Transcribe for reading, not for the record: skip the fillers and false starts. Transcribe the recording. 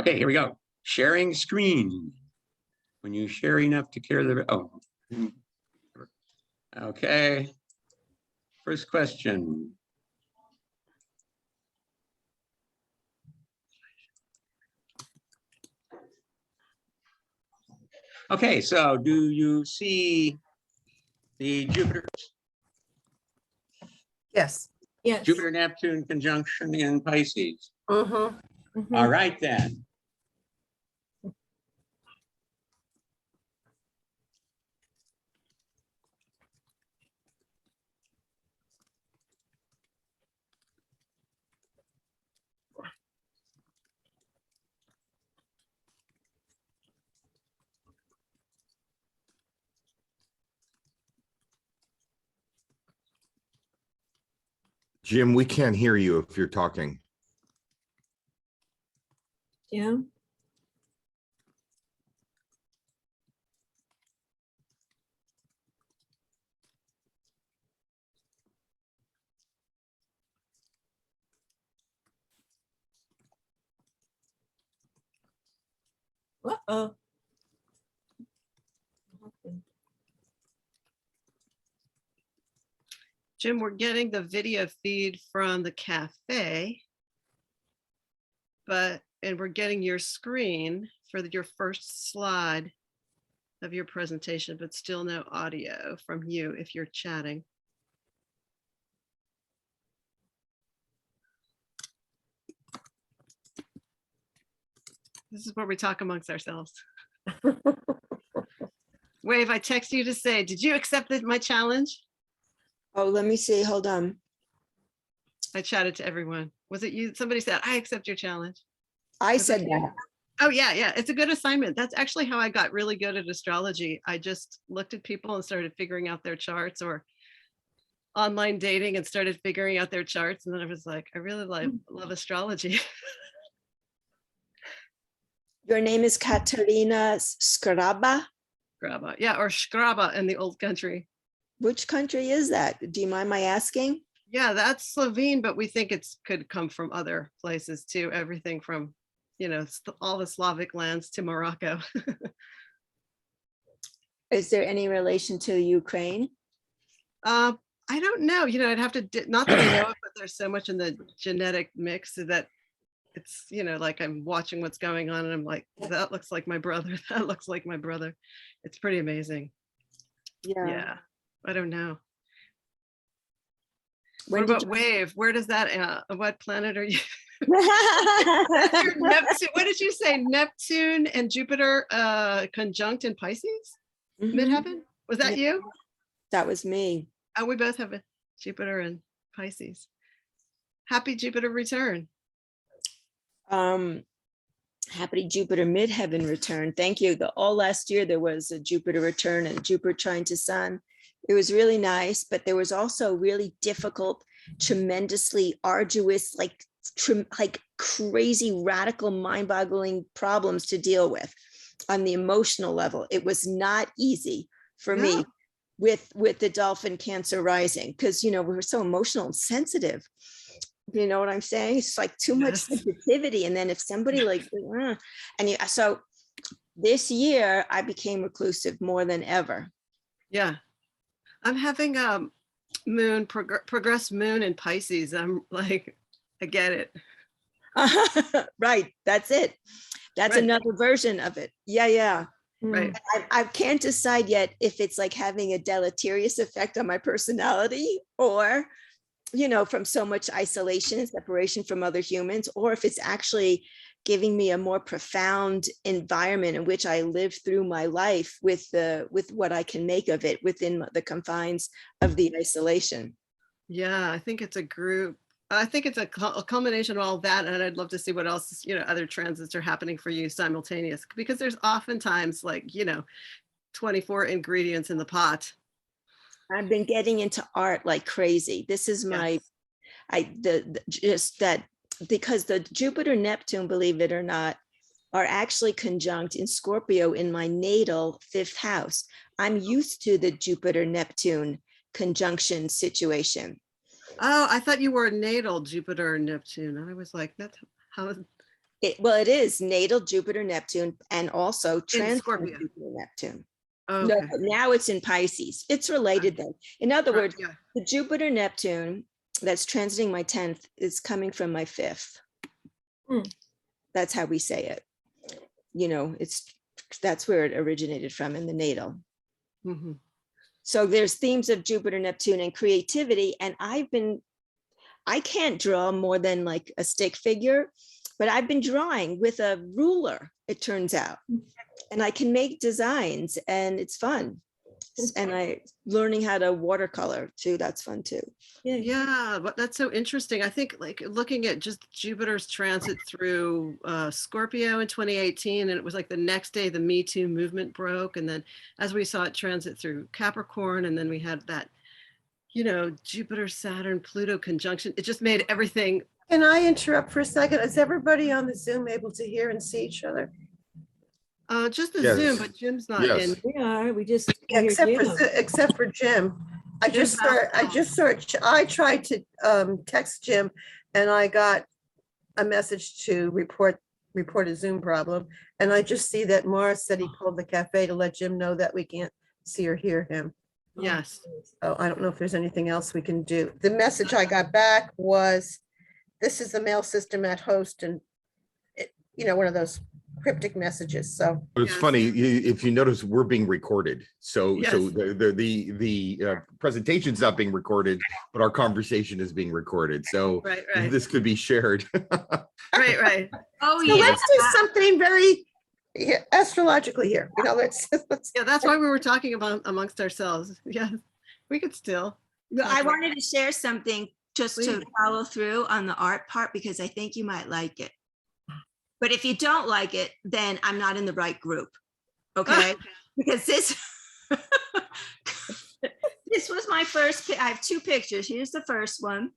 Okay, here we go. Sharing screen. When you share enough to carry the, oh. Okay. First question. Okay, so do you see the Jupiter? Yes. Yes. Jupiter Neptune conjunction in Pisces. Mhm. All right then. Jim, we can't hear you if you're talking. Yeah. Uh-oh. Jim, we're getting the video feed from the cafe, and we're getting your screen for your first slide of your presentation, but still no audio from you if you're chatting. This is where we talk amongst ourselves. Wave, I text you to say, did you accept my challenge? Oh, let me see. Hold on. I chatted to everyone. Was it you? Somebody said, I accept your challenge. I Was it said you? that. Oh yeah. It's a good assignment. That's actually how I got really good at astrology. I just looked at people and started figuring out their charts, or online dating and started figuring out their charts. And then I was like, I really love astrology. Your name is Katerina Skraba. Skraba. Yeah, or Skraba in the old country. Which country is that? Do you mind my asking? Yeah, that's Slovene, but we think it's could come from other places too. Everything from, all the Slavic lands to Morocco. Is there any relation to Ukraine? I don't know. I'd have to, not that I know it, but there's so much in the genetic mix that it's, like I'm watching what's going on and I'm like, that looks like my brother. That looks like my brother. It's pretty amazing. Yeah. I don't know. What about Wave? Where does that, what planet are you? Neptune, what did you say? Neptune and Jupiter conjunct in Pisces? Midheaven? Was that you? That was me. Oh, we both have a Jupiter and Pisces. Happy Jupiter return. Happy Jupiter midheaven return. Thank you. All last year there was a Jupiter return and Jupiter trine to Sun. It was really nice, but there was also really difficult, tremendously arduous, like crazy, radical, mind-boggling problems to deal with on the emotional level. It was not easy for me with the dolphin Cancer rising, because we were so emotional and sensitive. You know what I'm saying? It's like too much sensitivity. And then if somebody so this year I became reclusive more than ever. Yeah. I'm having moon progress moon in Pisces. I'm like, I get it. Right. That's it. That's another version of it. Yeah. Right. I can't decide yet if it's like having a deleterious effect on my personality, or from so much isolation and separation from other humans, or if it's actually giving me a more profound environment in which I live through my life with what I can make of it within the confines of the isolation. Yeah, I think it's a group. I think it's a culmination of all that. And I'd love to see what else, other transits are happening for you simultaneous, because there's oftentimes 24 ingredients in the pot. I've been getting into art like crazy. This is my, because the Jupiter Neptune, believe it or not, are actually conjunct in Scorpio in my natal 5th house. I'm used to the Jupiter Neptune conjunction situation. Oh, I thought you were natal Jupiter and Neptune. And I was like, that's how. Well, it is natal Jupiter, Neptune, and also transit Scorpio. Jupiter, Neptune. Oh, No, okay. but now it's in Pisces. It's related though. In other Right, words, yeah. the Jupiter, Neptune that's transiting my 10th is coming from my 5th. Hmm. That's how we say it. You know, that's where it originated from in the natal. Mhm. So there's themes of Jupiter, Neptune, and creativity. And I can't draw more than like a stick figure, but I've been drawing with a ruler, it turns out. And I can make designs and it's fun. And learning how to watercolor too, that's fun too. Yeah, but that's so interesting. I think like looking at just Jupiter's transit through Scorpio in 2018, and it was like the next day the Me Too movement broke. And then as we saw it transit through Capricorn, and then we had that, you know, Jupiter, Saturn, Pluto conjunction, it just made everything. Can I interrupt for a second? Is everybody on the Zoom able to hear and see each other? Just the Yes. Zoom, but Jim's not Yes. in. We are, we just. Yeah, hear except for Jim. Jim. I Jim's I tried to text Jim and I got a message to report a Zoom problem. And I just see that Morris said he called the cafe to let Jim know that we can't see or hear him. Yes. So I don't know if there's anything else we can do. The message I got back was, this is the mail system at host, and you know, one of those cryptic messages. So But it's Yes. funny, if you notice, we're being recorded. So Yes. the presentation's not being recorded, but our conversation is being recorded. So Right, this could be shared. right. Oh, so let's do something very astrologically here. You know, let's Yeah, that's why we were talking about amongst ourselves. Yeah, we could still. I wanted to share something just to Please. follow through on the art part, because I think you might like it. But if you don't like it, then I'm not in the right group. Okay? Because this was my first, I have 2 pictures. Here's the first one.